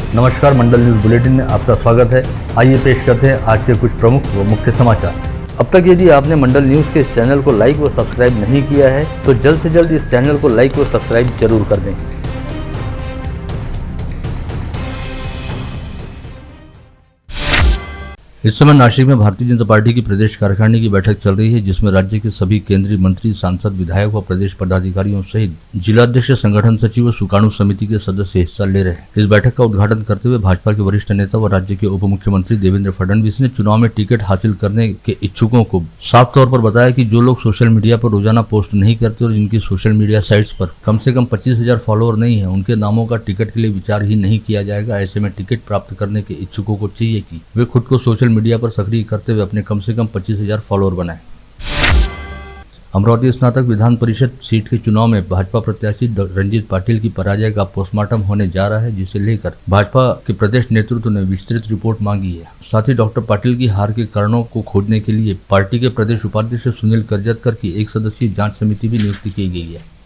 नमस्कार, मंडल news bulletin में आपका स्वागत है। आइए पेश करते हैं आज के कुछ प्रमुख व मुख्य समाचार। अब तक यदि आपने मंडल न्यूज के इस चैनल को लाइक व सब्सक्राइब नहीं किया है तो जल्द से जल्द इस चैनल को लाइक व सब्सक्राइब जरूर कर दें। इस समय नासिक में भारतीय जनता पार्टी की प्रदेश कार्यकारिणी की बैठक चल रही है, जिसमें राज्य के सभी केंद्रीय मंत्री, सांसद, विधायक व प्रदेश पदाधिकारियों सहित जिलाध्यक्ष, संगठन सचिव व सुकाणु समिति के सदस्य हिस्सा ले रहे हैं। इस बैठक का उद्घाटन करते हुए भाजपा के वरिष्ठ नेता व राज्य के उप मुख्यमंत्री देवेंद्र फडणवीस ने चुनाव में टिकट हासिल करने के इच्छुकों को साफ तौर पर बताया कि जो लोग सोशल मीडिया पर रोजाना पोस्ट नहीं करते और जिनकी सोशल मीडिया साइट्स पर कम से कम 25,000 फॉलोअर नहीं है, उनके नामों का टिकट के लिए विचार ही नहीं किया जाएगा। ऐसे में टिकट प्राप्त करने के इच्छुकों को चाहिए कि वे खुद को सोशल मीडिया पर सक्रिय करते हुए अपने कम से कम 25,000 फॉलोअर बनाएं। अमरावती स्नातक विधान परिषद सीट के चुनाव में भाजपा प्रत्याशी रंजीत पाटिल की पराजय का पोस्टमार्टम होने जा रहा है, जिसे लेकर भाजपा के प्रदेश नेतृत्व ने विस्तृत रिपोर्ट मांगी है। साथ ही डॉक्टर पाटिल की हार के कारणों को खोजने के लिए पार्टी के प्रदेश उपाध्यक्ष सुनील करजतकर की एक सदस्यीय जांच समिति भी नियुक्त की गई है।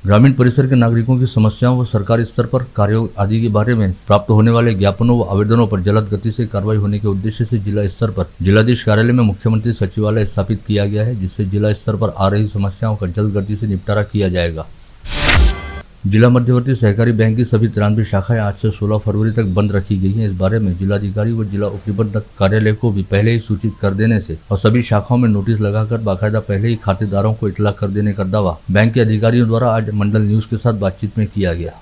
ग्रामीण परिसर के नागरिकों की समस्याओं व सरकारी स्तर पर कार्यों आदि के बारे में प्राप्त होने वाले ज्ञापनों व आवेदनों पर जल्द गति से कार्रवाई होने के उद्देश्य से जिला स्तर पर जिलाधीश कार्यालय में मुख्यमंत्री सचिवालय स्थापित किया गया है, जिससे जिला स्तर पर आ रही समस्याओं का जल्द गति से निपटारा किया जाएगा। जिला मध्यवर्ती सहकारी बैंक की सभी 93 शाखाएं आज से 16 फरवरी तक बंद रखी गई हैं। इस बारे में जिलाधिकारी व जिला उपनिबंधक कार्यालय को भी पहले ही सूचित कर देने से और सभी शाखाओं में नोटिस लगाकर बाकायदा पहले ही खातेदारों को इतला कर देने का दावा बैंक के अधिकारियों द्वारा आज मंडल न्यूज के साथ बातचीत में किया गया।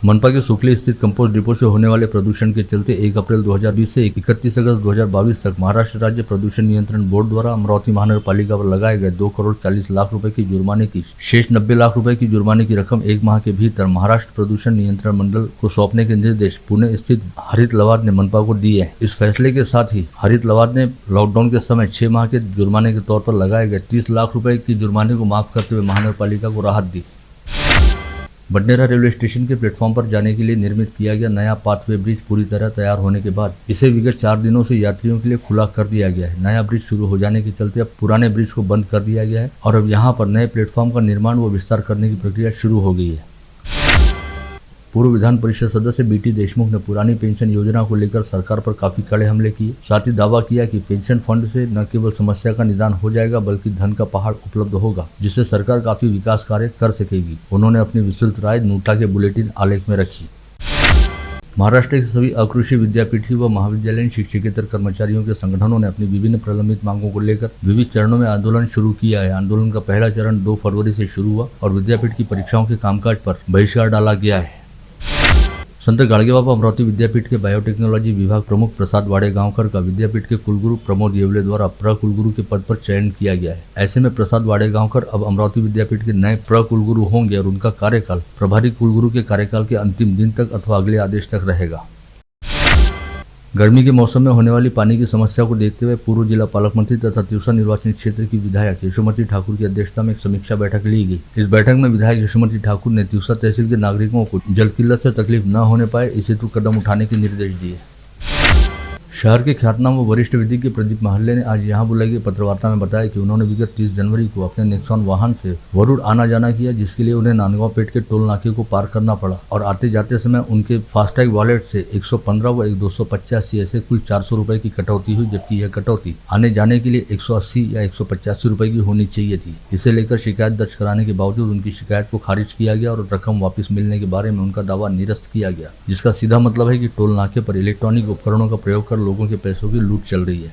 मनपा के सुखली स्थित कंपोस्ट डिपो से होने वाले प्रदूषण के चलते 1 अप्रैल 2020 से 31 अगस्त 2022 तक महाराष्ट्र राज्य प्रदूषण नियंत्रण बोर्ड द्वारा अमरावती महानगर पालिका पर लगाए गए 2 करोड़ 40 लाख रुपए की जुर्माने की शेष 90 लाख रुपए की जुर्माने की रकम 1 माह के भीतर महाराष्ट्र प्रदूषण नियंत्रण मंडल को सौंपने के निर्देश पुणे स्थित हरित लवाद ने मनपा को दिए हैं। इस फैसले के साथ ही हरित लवाद ने लॉकडाउन के समय 6 माह के जुर्माने के तौर पर लगाए गए 30 लाख रुपए की जुर्माने को माफ करते हुए महानगर पालिका को राहत दी। बडनेरा रेलवे स्टेशन के प्लेटफॉर्म पर जाने के लिए निर्मित किया गया नया पाथवे ब्रिज पूरी तरह तैयार होने के बाद इसे विगत 4 दिनों से यात्रियों के लिए खुला कर दिया गया है। नया ब्रिज शुरू हो जाने के चलते अब पुराने ब्रिज को बंद कर दिया गया है और अब यहां पर नए प्लेटफॉर्म का निर्माण व विस्तार करने की प्रक्रिया शुरू हो गई है। पूर्व विधान परिषद सदस्य बीटी देशमुख ने पुरानी पेंशन योजना को लेकर सरकार पर काफी कड़े हमले किए। साथ ही दावा किया कि पेंशन फंड से न केवल समस्या का निदान हो जाएगा बल्कि धन का पहाड़ उपलब्ध होगा, जिससे सरकार काफी विकास कार्य कर सकेगी। उन्होंने अपनी विस्तृत राय नूटा के बुलेटिन आलेख में रखी। महाराष्ट्र के सभी अकृषि विद्यापीठी व महाविद्यालयीन शिक्षकेतर कर्मचारियों के संगठनों ने अपनी विभिन्न प्रलंबित मांगों को लेकर विविध चरणों में आंदोलन शुरू किया है। आंदोलन का पहला चरण 2 फरवरी से शुरू हुआ और विद्यापीठ की परीक्षाओं के कामकाज पर बहिष्कार डाला गया है। संत गाडगेबाबा अमरावती विद्यापीठ के बायोटेक्नोलॉजी विभाग प्रमुख प्रसाद वाडेगांवकर का विद्यापीठ के कुलगुरु प्रमोद येवले द्वारा प्रकुलगुरु के पद पर चयन किया गया है। ऐसे में प्रसाद वाडेगांवकर अब अमरावती विद्यापीठ के नए प्रकुलगुरु होंगे और उनका कार्यकाल प्रभारी कुलगुरु के कार्यकाल के अंतिम दिन तक अथवा अगले आदेश तक रहेगा। गर्मी के मौसम में होने वाली पानी की समस्या को देखते हुए पूर्व जिला पालक मंत्री तथा तिवसा निर्वाचन क्षेत्र की विधायक यशोमती ठाकुर की अध्यक्षता में एक समीक्षा बैठक ली गई। इस बैठक में विधायक यशोमती ठाकुर ने तिवसा तहसील के नागरिकों को जल किल्लत से तकलीफ न होने पाए इस हेतु कदम उठाने के निर्देश दिए। शहर के ख्यातनाम व वरिष्ठ विधिज्ञ प्रदीप महल्ले ने आज यहां बुलाई गई पत्रवार्ता में बताया कि उन्होंने विगत 30 जनवरी को अपने नेक्सॉन वाहन से वरुड़ आना जाना किया, जिसके लिए उन्हें नांदगांव पेट के टोल नाके को पार करना पड़ा और आते जाते समय उनके फास्टैग वॉलेट से 115 व 285 ऐसे कुल 400 रुपए की कटौती हुई, जबकि यह कटौती आने जाने के लिए 180 या 185 रुपए की होनी चाहिए थी। इसे लेकर शिकायत दर्ज कराने के बावजूद उनकी शिकायत को खारिज किया गया और रकम वापस मिलने के बारे में उनका दावा निरस्त किया गया, जिसका सीधा मतलब है कि टोल नाके पर इलेक्ट्रॉनिक उपकरणों का प्रयोग कर लोगों के पैसों की लूट चल रही है।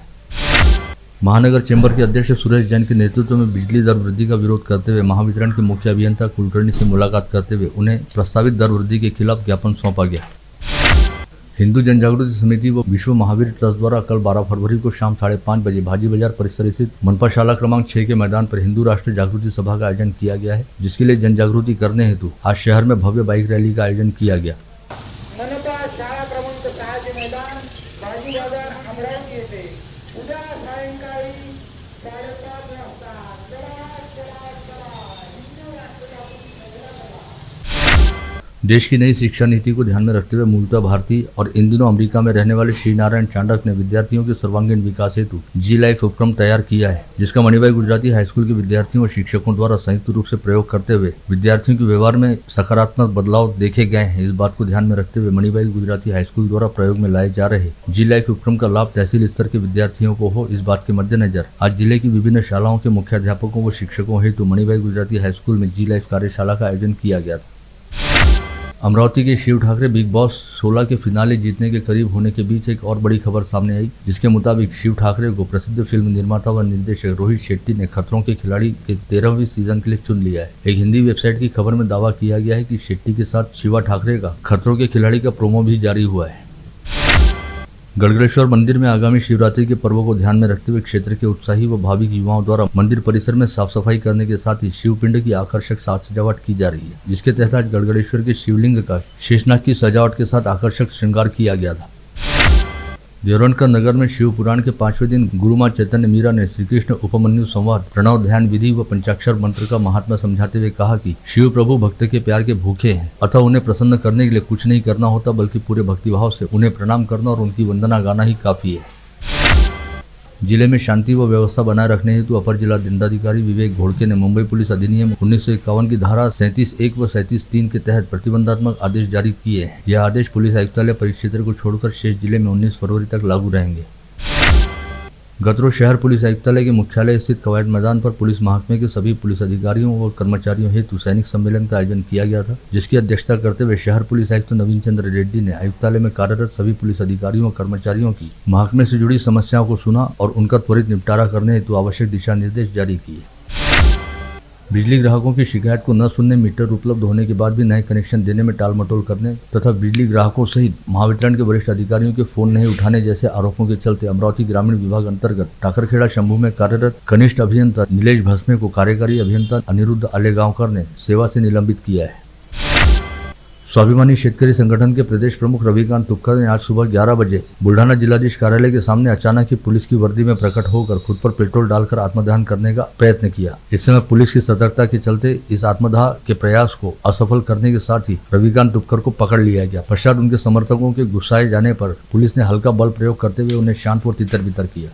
महानगर चैम्बर के अध्यक्ष सुरेश जैन के नेतृत्व में बिजली दर वृद्धि का विरोध करते हुए महावितरण के मुख्य अभियंता कुलकर्णी से मुलाकात करते हुए उन्हें प्रस्तावित दर वृद्धि के खिलाफ ज्ञापन सौंपा गया। हिंदू जन जागृति समिति व विश्व महावीर ट्रस्ट द्वारा कल 12 फरवरी को शाम 5:30 बजे भाजी बाजार परिसर स्थित मनपा शाला क्रमांक 6 के मैदान पर हिंदू राष्ट्रीय जागृति सभा का आयोजन किया गया है, जिसके लिए जन जागृति करने हेतु आज शहर में भव्य बाइक रैली का आयोजन किया गया। मनपा शाळा क्रमांक 6 चे मैदान भाजी बाजार अमरावती येथे उद्या सायंकाळी 5:30 वाजता देश की नई शिक्षा नीति को ध्यान में रखते हुए मूलतः भारतीय और इन दिनों अमेरिका में रहने वाले श्री नारायण चांडक ने विद्यार्थियों के सर्वांगीण विकास हेतु जी लाइफ उपक्रम तैयार किया है, जिसका मणिबाई गुजराती हाईस्कूल के विद्यार्थियों और शिक्षकों द्वारा संयुक्त रूप से प्रयोग करते हुए विद्यार्थियों के व्यवहार में सकारात्मक बदलाव देखे गए हैं। इस बात को ध्यान में रखते हुए मणिबाई गुजराती हाईस्कूल द्वारा प्रयोग में लाए जा रहे जी लाइफ उपक्रम का लाभ तहसील स्तर के विद्यार्थियों को हो, इस बात के मद्देनजर आज जिले की विभिन्न शालाओं के मुख्याध्यापकों व शिक्षकों हेतु मणिबाई गुजराती हाईस्कूल में जी लाइफ कार्यशाला का आयोजन किया गया था। अमरावती के शिव ठाकरे बिग बॉस 16 के फिनाले जीतने के करीब होने के बीच एक और बड़ी खबर सामने आई, जिसके मुताबिक शिव ठाकरे को प्रसिद्ध फिल्म निर्माता व निर्देशक रोहित शेट्टी ने खतरों के खिलाड़ी के 13वीं सीजन के लिए चुन लिया है। एक हिंदी वेबसाइट की खबर में दावा किया गया है कि शेट्टी के साथ शिवा ठाकरे का खतरों के खिलाड़ी का प्रोमो भी जारी हुआ है। गढ़गड़ेश्वर मंदिर में आगामी शिवरात्रि के पर्व को ध्यान में रखते हुए क्षेत्र के उत्साही व भाविक युवाओं द्वारा मंदिर परिसर में साफ सफाई करने के साथ ही शिवपिंड की आकर्षक साज सजावट की जा रही है, जिसके तहत आज गढ़गड़ेश्वर के शिवलिंग का शेषनाग की सजावट के साथ आकर्षक श्रृंगार किया गया था। देवरंका नगर में शिव पुराण के 5वें दिन गुरु मां चैतन्य मीरा ने श्री कृष्ण उपमन्यु संवाद, प्रणव ध्यान विधि व पंचाक्षर मंत्र का महात्मा समझाते हुए कहा कि शिव प्रभु भक्त के प्यार के भूखे हैं, अतः उन्हें प्रसन्न करने के लिए कुछ नहीं करना होता, बल्कि पूरे भक्तिभाव से उन्हें प्रणाम करना और उनकी वंदना गाना ही काफी है। जिले में शांति व व्यवस्था बनाए रखने हेतु अपर जिला दंडाधिकारी विवेक घोड़के ने मुंबई पुलिस अधिनियम 1951 की धारा 37(1) व 37(3) के तहत प्रतिबंधात्मक आदेश जारी किए हैं। यह आदेश पुलिस आयुक्तालय परिक्षेत्र को छोड़कर शेष जिले में 19 फरवरी तक लागू रहेंगे। गत रोज शहर पुलिस आयुक्तालय के मुख्यालय स्थित कवायद मैदान पर पुलिस महकमे के सभी पुलिस अधिकारियों और कर्मचारियों हेतु सैनिक सम्मेलन का आयोजन किया गया था, जिसकी अध्यक्षता करते हुए शहर पुलिस आयुक्त नवीन चंद्र रेड्डी ने आयुक्तालय में कार्यरत सभी पुलिस अधिकारियों और कर्मचारियों की महकमे से जुड़ी समस्याओं को सुना और उनका त्वरित निपटारा करने हेतु आवश्यक दिशा निर्देश जारी किए। बिजली ग्राहकों की शिकायत को न सुनने, मीटर उपलब्ध होने के बाद भी नए कनेक्शन देने में टालमटोल करने तथा बिजली ग्राहकों सहित महावितरण के वरिष्ठ अधिकारियों के फोन नहीं उठाने जैसे आरोपों के चलते अमरावती ग्रामीण विभाग अंतर्गत टाकरखेड़ा शंभू में कार्यरत कनिष्ठ अभियंता नीलेश भस्मे को कार्यकारी अभियंता अनिरुद्ध आलेगांवकर ने सेवा से निलंबित किया है। स्वाभिमानी शेतकरी संगठन के प्रदेश प्रमुख रविकांत तुपकर ने आज सुबह 11 बजे बुल्ढाना जिलाधीश कार्यालय के सामने अचानक ही पुलिस की वर्दी में प्रकट होकर खुद पर पेट्रोल डालकर आत्मदहन करने का प्रयत्न किया। इस समय पुलिस की सतर्कता के चलते इस आत्मदाह के प्रयास को असफल करने के साथ ही रविकांत तुपकर को पकड़ लिया गया। पश्चात उनके समर्थकों के गुस्साए जाने पर पुलिस ने हल्का बल प्रयोग करते हुए उन्हें शांत व तितर बितर किया।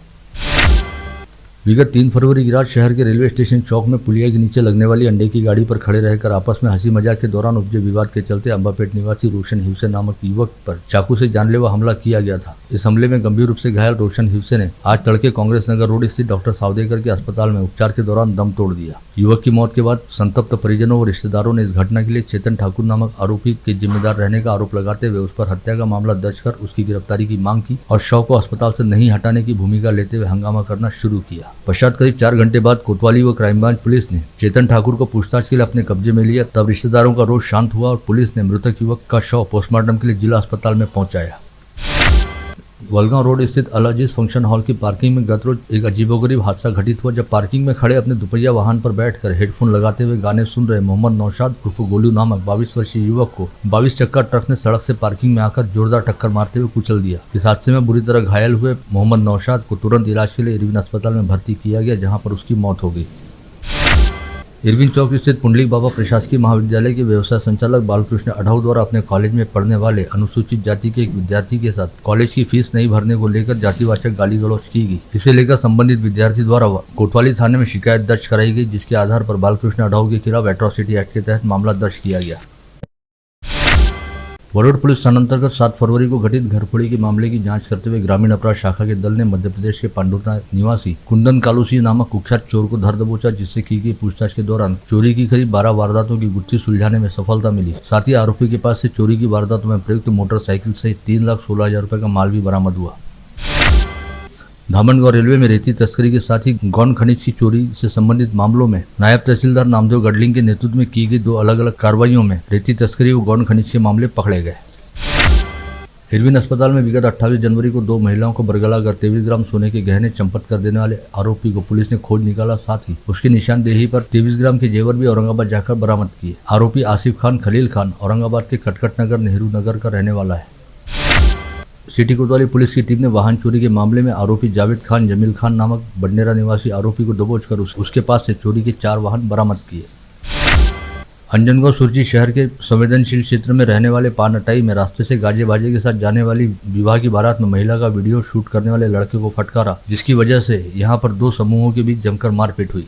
विगत 3 फरवरी की रात शहर के रेलवे स्टेशन चौक में पुलिया के नीचे लगने वाली अंडे की गाड़ी पर खड़े रहकर आपस में हंसी मजाक के दौरान उपजे विवाद के चलते अंबापेट निवासी रोशन हिवसे नामक युवक पर चाकू से जानलेवा हमला किया गया था। इस हमले में गंभीर रूप से घायल रोशन हिवसे ने आज तड़के कांग्रेस नगर रोड स्थित डॉक्टर सावदेकर के अस्पताल में उपचार के दौरान दम तोड़ दिया। युवक की मौत के बाद संतप्त परिजनों और रिश्तेदारों ने इस घटना के लिए चेतन ठाकुर नामक आरोपी के जिम्मेदार रहने का आरोप लगाते हुए उस पर हत्या का मामला दर्ज कर उसकी गिरफ्तारी की मांग की और शव को अस्पताल से नहीं हटाने की भूमिका लेते हुए हंगामा करना शुरू किया। पश्चात करीब 4 घंटे बाद कोतवाली व क्राइम ब्रांच पुलिस ने चेतन ठाकुर को पूछताछ के लिए अपने कब्जे में लिया। तब रिश्तेदारों का रोष शांत हुआ और पुलिस ने मृतक युवक का शव पोस्टमार्टम के लिए जिला अस्पताल में पहुंचाया। वलगांव रोड स्थित अलाजीज फंक्शन हॉल की पार्किंग में गत रोज एक अजीबोगरीब हादसा घटित हुआ, जब पार्किंग में खड़े अपने दुपहिया वाहन पर बैठकर हेडफोन लगाते हुए गाने सुन रहे मोहम्मद नौशाद उर्फ गोलू नामक 22 वर्षीय युवक को 22 चक्का ट्रक ने सड़क से पार्किंग में आकर जोरदार टक्कर मारते हुए कुचल दिया। इस हादसे में बुरी तरह घायल हुए मोहम्मद नौशाद को तुरंत इलाज के लिए इरविन अस्पताल में भर्ती किया गया, जहाँ पर उसकी मौत हो गई। इरविन चौक स्थित पुंडलिक बाबा प्रशासकीय महाविद्यालय के व्यवसाय संचालक बालकृष्ण अढ़ाऊ द्वारा अपने कॉलेज में पढ़ने वाले अनुसूचित जाति के एक विद्यार्थी के साथ कॉलेज की फीस नहीं भरने को लेकर जातिवाचक गाली गलौज की गई। इसे लेकर संबंधित विद्यार्थी द्वारा कोतवाली थाने में शिकायत दर्ज कराई गई, जिसके आधार पर बालकृष्ण अढ़ाऊ के खिलाफ एट्रॉसिटी एक्ट के तहत मामला दर्ज किया गया। वरोड पुलिस थानांतर्गत 7 फरवरी को घटित घरफोड़ी के मामले की जांच करते हुए ग्रामीण अपराध शाखा के दल ने मध्य प्रदेश के पांडुता निवासी कुंदन कालूसी नामक कुख्यात चोर को धर दबोचा, जिससे की गई पूछताछ के दौरान चोरी की करीब 12 वारदातों की गुत्थी सुलझाने में सफलता मिली। साथ ही आरोपी के पास से चोरी की वारदातों में प्रयुक्त मोटरसाइकिल सहित 3,16,000 रुपए का माल भी बरामद हुआ। धामनगांव रेलवे में रेती तस्करी के साथ ही गौण खनिज की चोरी से संबंधित मामलों में नायब तहसीलदार नामदेव गडलिंग के नेतृत्व में की गई 2 अलग अलग कार्रवाइयों में रेती तस्करी व गौण खनिज के मामले पकड़े गए। इरविन अस्पताल में विगत 28 जनवरी को 2 महिलाओं को बरगला कर 23 ग्राम सोने के गहने चंपत कर देने वाले आरोपी को पुलिस ने खोज निकाला, साथ ही उसकी निशानदेही पर 23 ग्राम के जेवर भी औरंगाबाद जाकर बरामद किए। आरोपी आसिफ खान खलील खान औरंगाबाद के कटकट नगर नेहरू नगर का रहने वाला है। सिटी कोतवाली पुलिस की टीम ने वाहन चोरी के मामले में आरोपी जावेद खान जमील खान नामक बडनेरा निवासी आरोपी को दबोचकर उसके पास से चोरी के 4 वाहन बरामद किए। अंजनगांव सुरजी शहर के संवेदनशील क्षेत्र में रहने वाले पानटाई में रास्ते से गाजे बाजे के साथ जाने वाली विवाह की बारात में महिला का वीडियो शूट करने वाले लड़के को फटकारा, जिसकी वजह से यहां पर दो समूहों के बीच जमकर मारपीट हुई।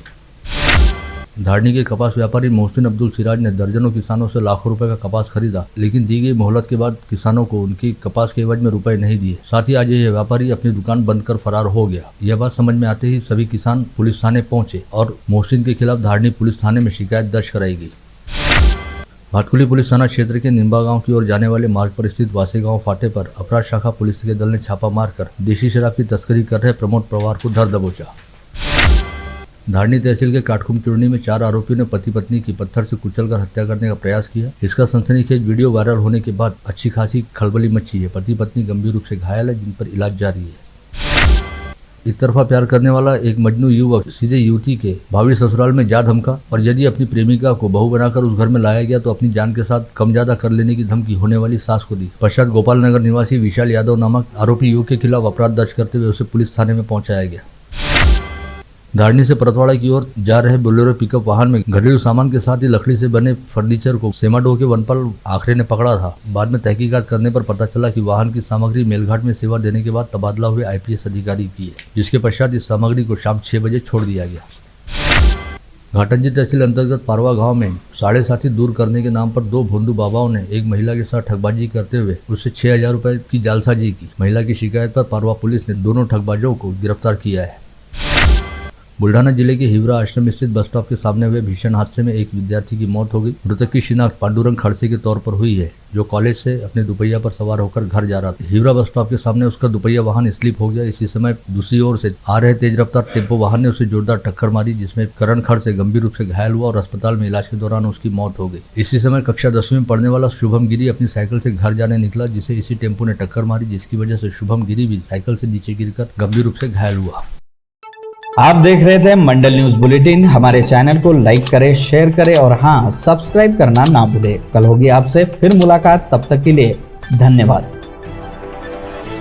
धारनी के कपास व्यापारी मोहसिन अब्दुल सिराज ने दर्जनों किसानों से लाखों रुपए का कपास खरीदा, लेकिन दी गई मोहलत के बाद किसानों को उनकी कपास के एवज में रुपए नहीं दिए। साथ ही आज यह व्यापारी अपनी दुकान बंद कर फरार हो गया। यह बात समझ में आते ही सभी किसान पुलिस थाने पहुंचे और मोहसिन के खिलाफ धारनी पुलिस थाने में शिकायत दर्ज कराई गई। भाटकुली पुलिस थाना क्षेत्र के निम्बा गांव की ओर जाने वाले मार्ग पर स्थित वासी गांव फाटे पर अपराध शाखा पुलिस के दल ने छापा मारकर देशी शराब की तस्करी कर रहे प्रमोद पवार को धर दबोचा। धारनी तहसील के काटखुम चुरनी में 4 आरोपियों ने पति पत्नी की पत्थर से कुचलकर हत्या करने का प्रयास किया। इसका सनसनीखेज वीडियो वायरल होने के बाद अच्छी खासी खलबली मची है। पति पत्नी गंभीर रूप से घायल है, जिन पर इलाज जारी है। एक तरफा प्यार करने वाला एक मजनू युवक सीधे युवती के भावी ससुराल में जा धमका और यदि अपनी प्रेमिका को बहू बनाकर उस घर में लाया गया तो अपनी जान के साथ कम ज्यादा कर लेने की धमकी होने वाली सास को दी। पश्चात गोपाल नगर निवासी विशाल यादव नामक आरोपी युवक के खिलाफ अपराध दर्ज करते हुए उसे पुलिस थाने में पहुंचाया गया। धारनी से परतवाड़ा की ओर जा रहे बोलेरो पिकअप वाहन में घरेलू सामान के साथ ही लकड़ी से बने फर्नीचर को सेमाडो के वनपाल आखरे ने पकड़ा था। बाद में तहकीकात करने पर पता चला कि वाहन की सामग्री मेलघाट में सेवा देने के बाद तबादला हुए आईपीएस अधिकारी की है, जिसके पश्चात इस सामग्री को शाम 6 बजे छोड़ दिया गया। घाटंजी तहसील अंतर्गत पारवा गांव में साढ़े साथी दूर करने के नाम पर 2 भोंदू बाबाओं ने एक महिला के साथ ठगबाजी करते हुए उससे 6000 रुपए की जालसाजी की। महिला की शिकायत पर पारवा पुलिस ने दोनों ठगबाजों को गिरफ्तार किया है। बुल्ढाना जिले के हिवरा आश्रम स्थित बस स्टॉप के सामने हुए भीषण हादसे में एक विद्यार्थी की मौत हो गई। मृतक की शिनाख्त पांडुरंग खड़से के तौर पर हुई है, जो कॉलेज से अपने दुपहिया पर सवार होकर घर जा रहा था। हिवरा बस स्टॉप के सामने उसका दुपहिया वाहन स्लिप हो गया। इसी समय दूसरी ओर से आ रहे तेज रफ्तार टेम्पो वाहन ने उसे जोरदार टक्कर मारी, जिसमें करण खड़से गंभीर रूप से घायल हुआ और अस्पताल में इलाज के दौरान उसकी मौत हो गई। इसी समय कक्षा 10वीं में पढ़ने वाला शुभम गिरी अपनी साइकिल से घर जाने निकला, जिसे इसी टेम्पो ने टक्कर मारी, जिसकी वजह से शुभम गिरी भी साइकिल से नीचे गिरकर गंभीर रूप से घायल हुआ। आप देख रहे थे मंडल न्यूज बुलेटिन। हमारे चैनल को लाइक करें, शेयर करें और हाँ, सब्सक्राइब करना ना भूलें। कल होगी आपसे फिर मुलाकात, तब तक के लिए धन्यवाद।